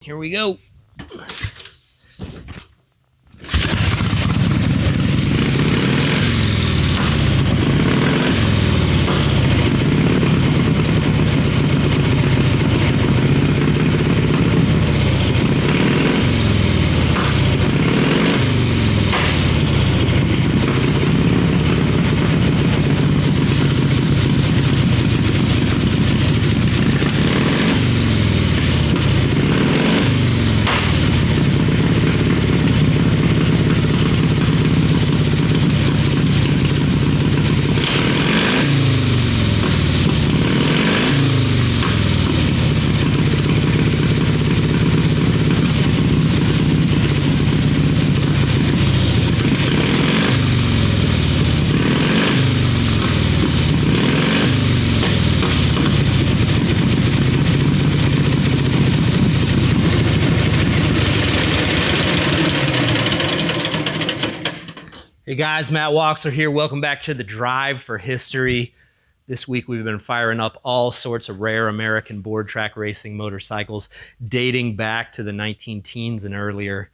Here we go. Hey guys, Matt Walkser here. Welcome back to the Drive for History. This week we've been firing up all sorts of rare American board track racing motorcycles dating back to the 19-teens and earlier.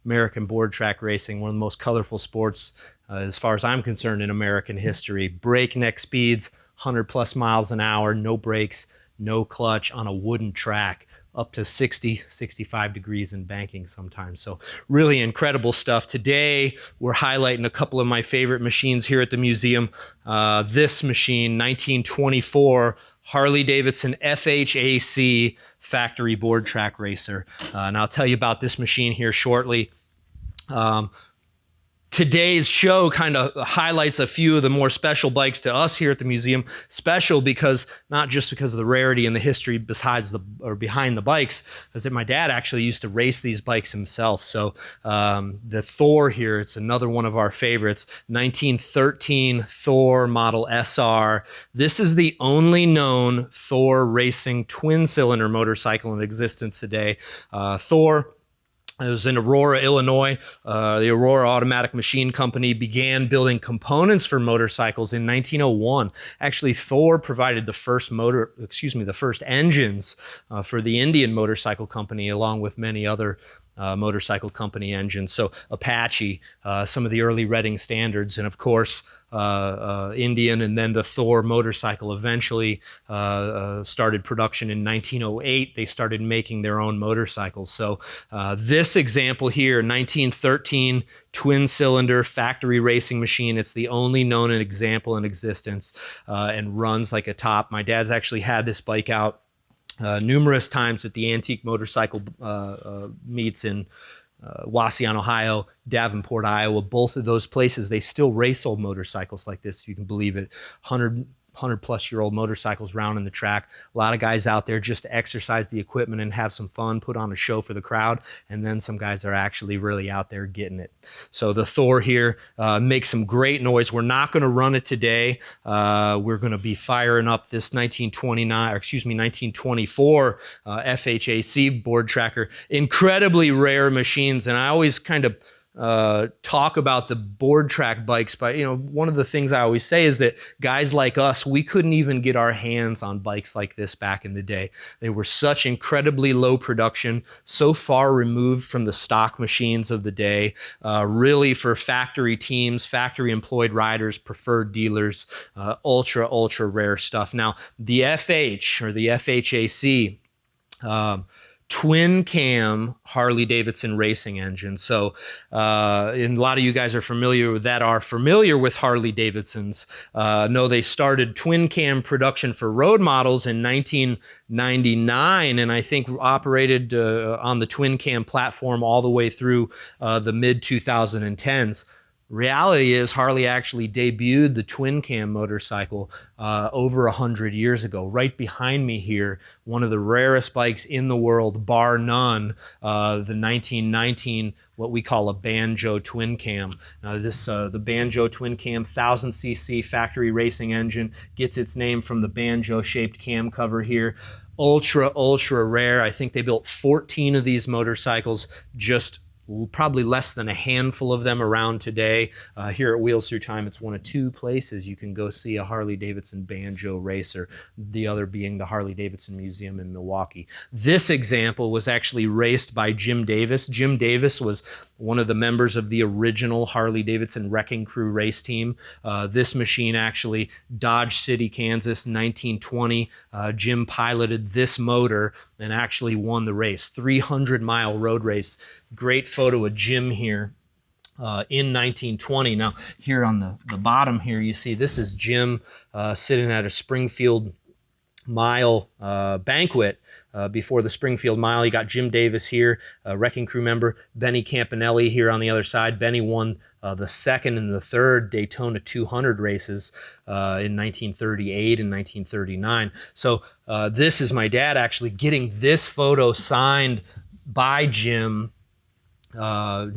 American board track racing, one of the most colorful sports as far as I'm concerned in American history. Breakneck speeds, 100 plus miles an hour, no brakes, no clutch on a wooden track, up to 60, 65 degrees in banking sometimes. So really incredible stuff. Today, we're highlighting a couple of my favorite machines here at the museum. This machine, 1924 Harley-Davidson FHAC factory board track racer. And I'll tell you about this machine here shortly. Today's show kind of highlights a few of the more special bikes to us here at the museum. Special because not just because of the rarity and the history behind the bikes, is that my dad actually used to race these bikes himself. So the Thor here, it's another one of our favorites, 1913 Thor Model SR. This is the only known Thor racing twin-cylinder motorcycle in existence today. Thor, it was in Aurora, Illinois. The Aurora Automatic Machine Company began building components for motorcycles in 1901. Actually, Thor provided the first engines for the Indian Motorcycle Company, along with many other motorcycle company engines. So Apache, some of the early Redding standards, and of course Indian, and then the Thor motorcycle eventually started production in 1908. They started making their own motorcycles. So this example here, 1913 twin-cylinder factory racing machine. It's the only known example in existence and runs like a top. My dad's actually had this bike out numerous times at the antique motorcycle meets in Wauseon, Ohio, Davenport, Iowa. Both of those places, they still race old motorcycles like this, if you can believe it. 100-plus-year-old motorcycles rounding the track. A lot of guys out there just to exercise the equipment and have some fun, put on a show for the crowd, and then some guys are actually really out there getting it. So the Thor here makes some great noise. We're not going to run it today. We're going to be firing up this 1924 FHAC board tracker. Incredibly rare machines, and I always kind of talk about the board track bikes, but one of the things I always say is that guys like us, we couldn't even get our hands on bikes like this back in the day. They were such incredibly low production, so far removed from the stock machines of the day, really for factory teams, factory employed riders, preferred dealers, ultra rare stuff. Now the FH, or the FHAC, twin cam Harley-Davidson racing engine. So and a lot of you guys are familiar with Harley-Davidsons. No, they started twin cam production for road models in 1999, and I think operated on the twin cam platform all the way through the mid 2010s. Reality is Harley actually debuted the twin cam motorcycle over 100 years ago. Right behind me here, one of the rarest bikes in the world, bar none, the 1919, what we call a banjo twin cam. The banjo twin cam 1000cc factory racing engine gets its name from the banjo shaped cam cover here. Ultra rare. I think they built 14 of these motorcycles just probably less than a handful of them around today. Here at Wheels Through Time, it's one of two places you can go see a Harley-Davidson banjo racer, the other being the Harley-Davidson Museum in Milwaukee. This example was actually raced by Jim Davis. Jim Davis was one of the members of the original Harley-Davidson Wrecking Crew race team. This machine actually, Dodge City, Kansas, 1920. Jim piloted this motor and actually won the race, 300-mile road race. Great photo of Jim here in 1920. Now, here on the bottom here, you see this is Jim sitting at a Springfield Mile banquet. Before the Springfield Mile, you got Jim Davis here, Wrecking Crew member, Benny Campanelli here on the other side. Benny won the second and the third Daytona 200 races in 1938 and 1939. So this is my dad actually getting this photo signed by Jim.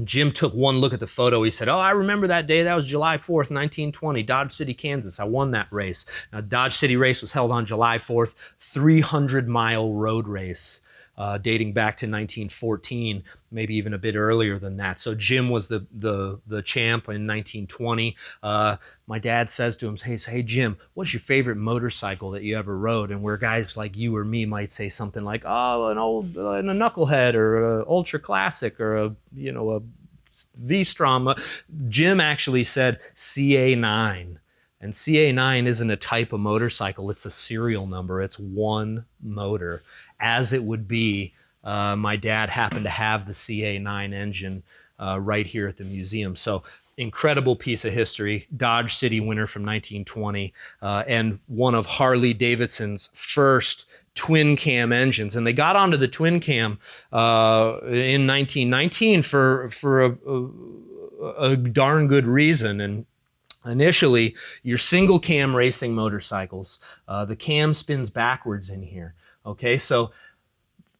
Jim took one look at the photo. He said, "Oh, I remember that day. That was July 4th, 1920, Dodge City, Kansas. I won that race." Now, Dodge City race was held on July 4th, 300-mile road race, dating back to 1914, maybe even a bit earlier than that. So Jim was the champ in 1920. My dad says to him, hey, Jim, what's your favorite motorcycle that you ever rode? And where guys like you or me might say something like, oh, a Knucklehead or an Ultra Classic or a V-Strom. Jim actually said CA9. And CA9 isn't a type of motorcycle, it's a serial number. It's one motor. As it would be, my dad happened to have the CA9 engine right here at the museum. So incredible piece of history. Dodge City winner from 1920 and one of Harley-Davidson's first twin cam engines. And they got onto the twin cam in 1919 for a darn good reason. And initially, your single cam racing motorcycles, the cam spins backwards in here. Okay, so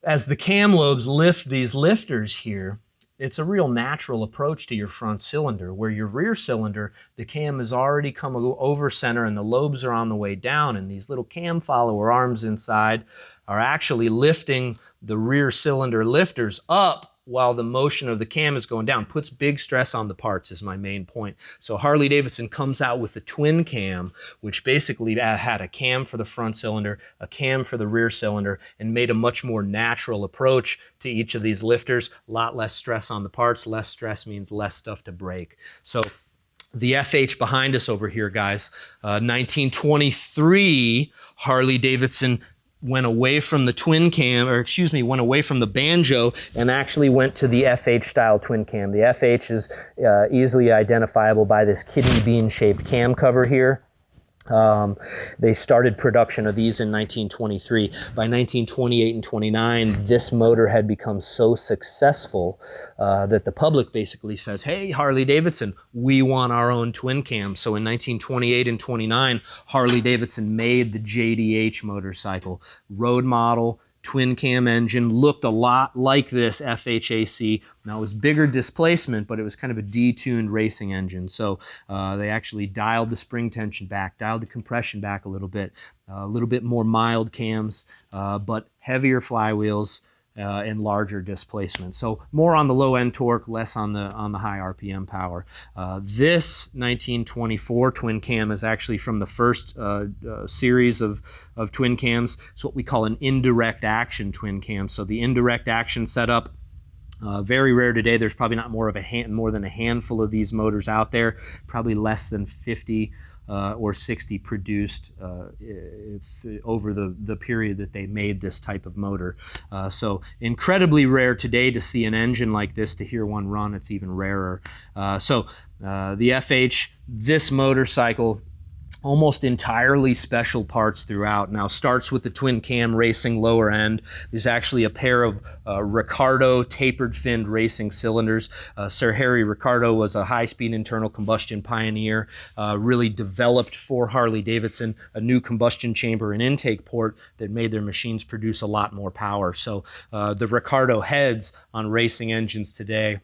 as the cam lobes lift these lifters here, it's a real natural approach to your front cylinder, where your rear cylinder, the cam has already come over center and the lobes are on the way down, and these little cam follower arms inside are actually lifting the rear cylinder lifters up while the motion of the cam is going down. Puts big stress on the parts is my main point. So Harley-Davidson comes out with the twin cam, which basically had a cam for the front cylinder, a cam for the rear cylinder, and made a much more natural approach to each of these lifters. A lot less stress on the parts. Less stress means less stuff to break. So the FH behind us over here, guys, 1923, Harley-Davidson went away from the twin cam, went away from the banjo and actually went to the FH style twin cam. The FH is easily identifiable by this kidney bean shaped cam cover here. They started production of these in 1923. By 1928 and 29, this motor had become so successful that the public basically says, hey, Harley-Davidson, we want our own twin cam. So in 1928 and 29, Harley-Davidson made the JDH motorcycle. Road model, twin cam engine, looked a lot like this FHAC. Now it was bigger displacement, but it was kind of a detuned racing engine. So they actually dialed the spring tension back, dialed the compression back a little bit more mild cams, but heavier flywheels and larger displacement. So more on the low end torque, less on the high RPM power. This 1924 twin cam is actually from the first series of twin cams. It's what we call an indirect action twin cam. So the indirect action setup, very rare today. There's probably not more than a handful of these motors out there. Probably less than 50 or 60 produced over the period that they made this type of motor. So incredibly rare today to see an engine like this. To hear one run, it's even rarer. So the FH, this motorcycle, almost entirely special parts throughout. Now starts with the twin cam racing lower end. There's actually a pair of Ricardo tapered finned racing cylinders. Sir Harry Ricardo was a high-speed internal combustion pioneer, really developed for Harley-Davidson a new combustion chamber and intake port that made their machines produce a lot more power. So the Ricardo heads on racing engines today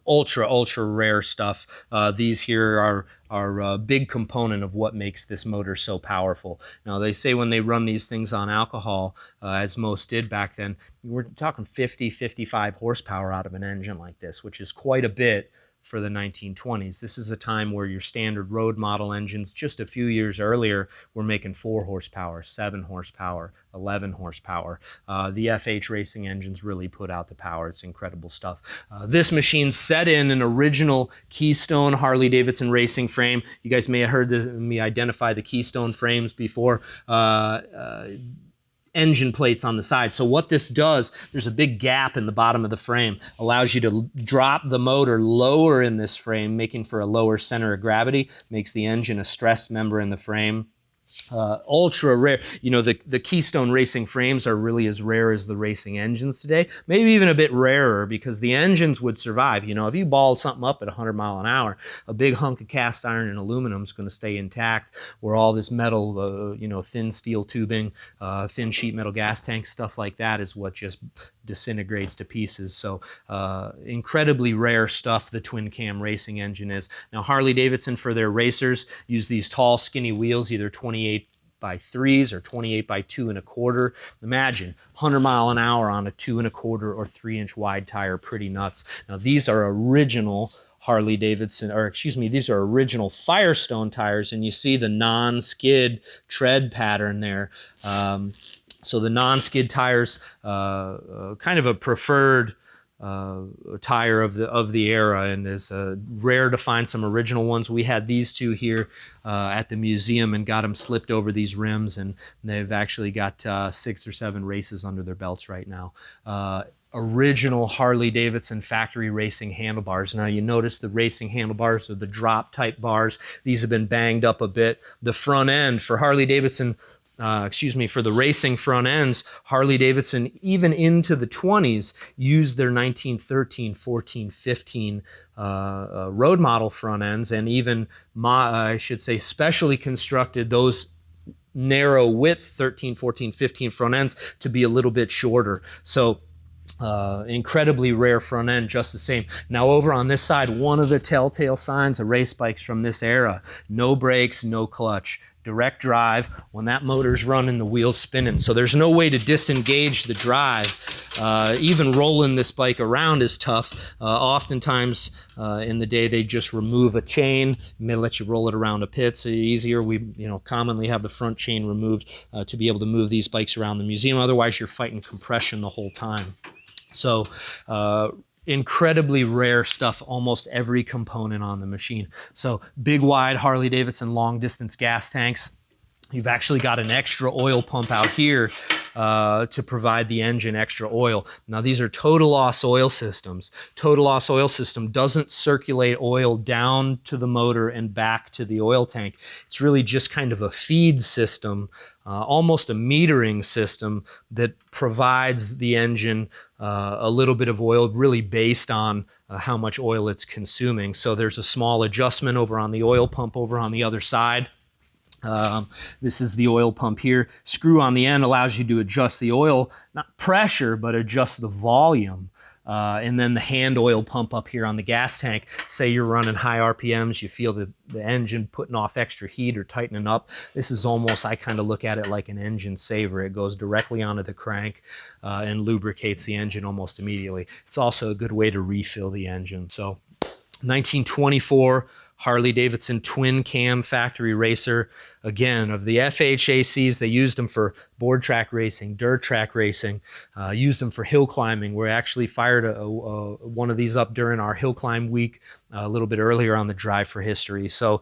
ultra rare stuff. These here are a big component of what makes this motor so powerful. Now they say when they run these things on alcohol, as most did back then, we're talking 50-55 horsepower out of an engine like this, which is quite a bit for the 1920s. This is a time where your standard road model engines just a few years earlier were making 4 horsepower, 7 horsepower, 11 horsepower. The FH racing engines really put out the power. It's incredible stuff. This machine set in an original Keystone Harley-Davidson racing frame. You guys may have heard me identify the Keystone frames before. Engine plates on the side. So what this does, there's a big gap in the bottom of the frame, allows you to drop the motor lower in this frame, making for a lower center of gravity, makes the engine a stressed member in the frame. Ultra rare. You know, the Keystone racing frames are really as rare as the racing engines today, maybe even a bit rarer, because the engines would survive. You know, if you balled something up at 100 mile an hour, a big hunk of cast iron and aluminum is going to stay intact, where all this metal, you know, thin steel tubing, thin sheet metal gas tanks, stuff like that is what just disintegrates to pieces. So incredibly rare stuff the twin cam racing engine is. Now Harley-Davidson, for their racers, use these tall skinny wheels, either 28 by 3s or 28 by 2 1/4. Imagine 100 mile an hour on a 2 1/4 or 3-inch wide tire. Pretty nuts. Now these are original Harley-Davidson, or excuse me, these are original Firestone tires, and you see the non-skid tread pattern there. So the non-skid tires, kind of a preferred tire of the era, and is rare to find some original ones. We had these two here at the museum and got them slipped over these rims, and they've actually got 6 or 7 races under their belts right now. Original Harley-Davidson factory racing handlebars. Now you notice the racing handlebars are the drop type bars. These have been banged up a bit. The front end for Harley-Davidson, for the racing front ends, Harley-Davidson, even into the 20s, used their 1913, 14, 15 road model front ends, and even, I should say, specially constructed those narrow width 13, 14, 15 front ends to be a little bit shorter. So incredibly rare front end, just the same. Now over on this side, one of the telltale signs of race bikes from this era: no brakes, no clutch. Direct drive. When that motor's running, the wheel's spinning. So there's no way to disengage the drive. Even rolling this bike around is tough. Oftentimes in the day, they just remove a chain, may let you roll it around a pit. So easier. We commonly have the front chain removed to be able to move these bikes around the museum. Otherwise, you're fighting compression the whole time. So incredibly rare stuff, almost every component on the machine. So big wide Harley-Davidson long distance gas tanks. You've actually got an extra oil pump out here to provide the engine extra oil. Now these are total loss oil systems. Total loss oil system doesn't circulate oil down to the motor and back to the oil tank. It's really just kind of a feed system, almost a metering system that provides the engine a little bit of oil, really based on how much oil it's consuming. So there's a small adjustment over on the oil pump over on the other side. This is the oil pump here. Screw on the end allows you to adjust the oil, not pressure, but adjust the volume. And then the hand oil pump up here on the gas tank. Say you're running high RPMs, you feel the engine putting off extra heat or tightening up. This is almost, I kind of look at it like an engine saver. It goes directly onto the crank and lubricates the engine almost immediately. It's also a good way to refill the engine. So 1924 Harley-Davidson twin cam factory racer. Again, of the FHACs, they used them for board track racing, dirt track racing, used them for hill climbing. We actually fired one of these up during our hill climb week a little bit earlier on the Drive for History. So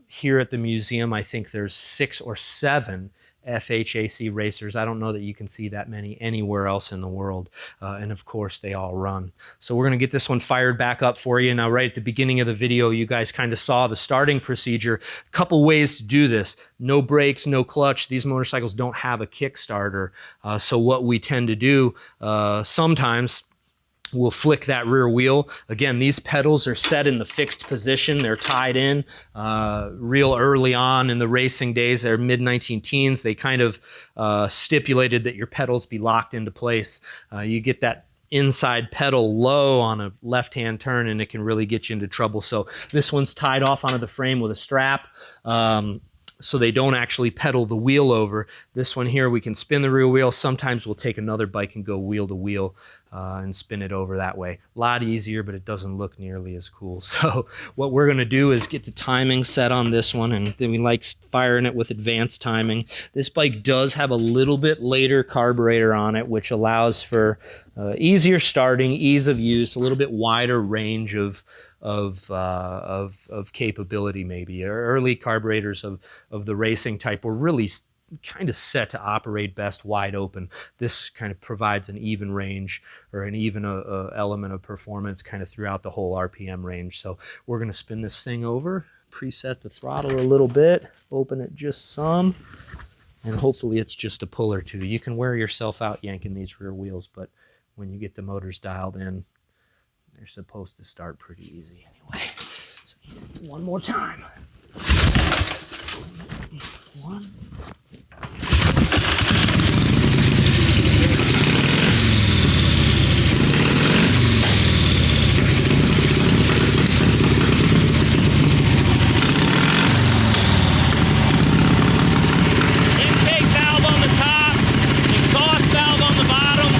here at the museum, I think there's 6 or 7 FHAC racers. I don't know that you can see that many anywhere else in the world. And of course, they all run. So we're going to get this one fired back up for you. Now, right at the beginning of the video, you guys kind of saw the starting procedure. A couple ways to do this. No brakes, no clutch. These motorcycles don't have a Kickstarter. So what we tend to do sometimes, we'll flick that rear wheel. Again, these pedals are set in the fixed position. They're tied in real early on in the racing days. They're mid-19 teens. They kind of stipulated that your pedals be locked into place. You get that inside pedal low on a left-hand turn, and it can really get you into trouble. So this one's tied off onto the frame with a strap, so they don't actually pedal the wheel over. This one here, we can spin the rear wheel. Sometimes we'll take another bike and go wheel to wheel and spin it over that way. A lot easier, but it doesn't look nearly as cool. So what we're gonna do is get the timing set on this one, and then we like firing it with advanced timing. This bike does have a little bit later carburetor on it, which allows for easier starting, ease of use, a little bit wider range of capability. Maybe early carburetors of the racing type were really kind of set to operate best wide open. This kind of provides an even range, or an even element of performance kind of throughout the whole RPM range. So we're going to spin this thing over, preset the throttle a little bit, open it just some, and hopefully it's just a pull or two. You can wear yourself out yanking these rear wheels, but when you get the motors dialed in, they're supposed to start pretty easy anyway. So one more time. One. Intake valve on the top, exhaust valve on the bottom.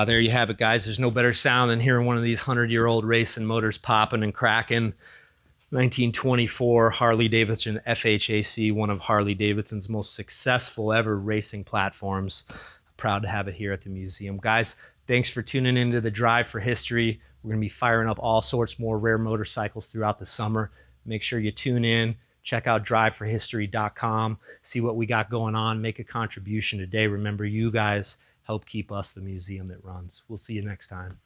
There you have it, guys. There's no better sound than hearing one of these 100-year-old racing motors popping and cracking. 1924 Harley-Davidson FHAC, one of Harley-Davidson's most successful ever racing platforms. Proud to have it here at the museum. Guys, thanks for tuning into the Drive for History. We're going to be firing up all sorts more rare motorcycles throughout the summer. Make sure you tune in. Check out driveforhistory.com. See what we got going on. Make a contribution today. Remember, you guys help keep us the museum that runs. We'll see you next time.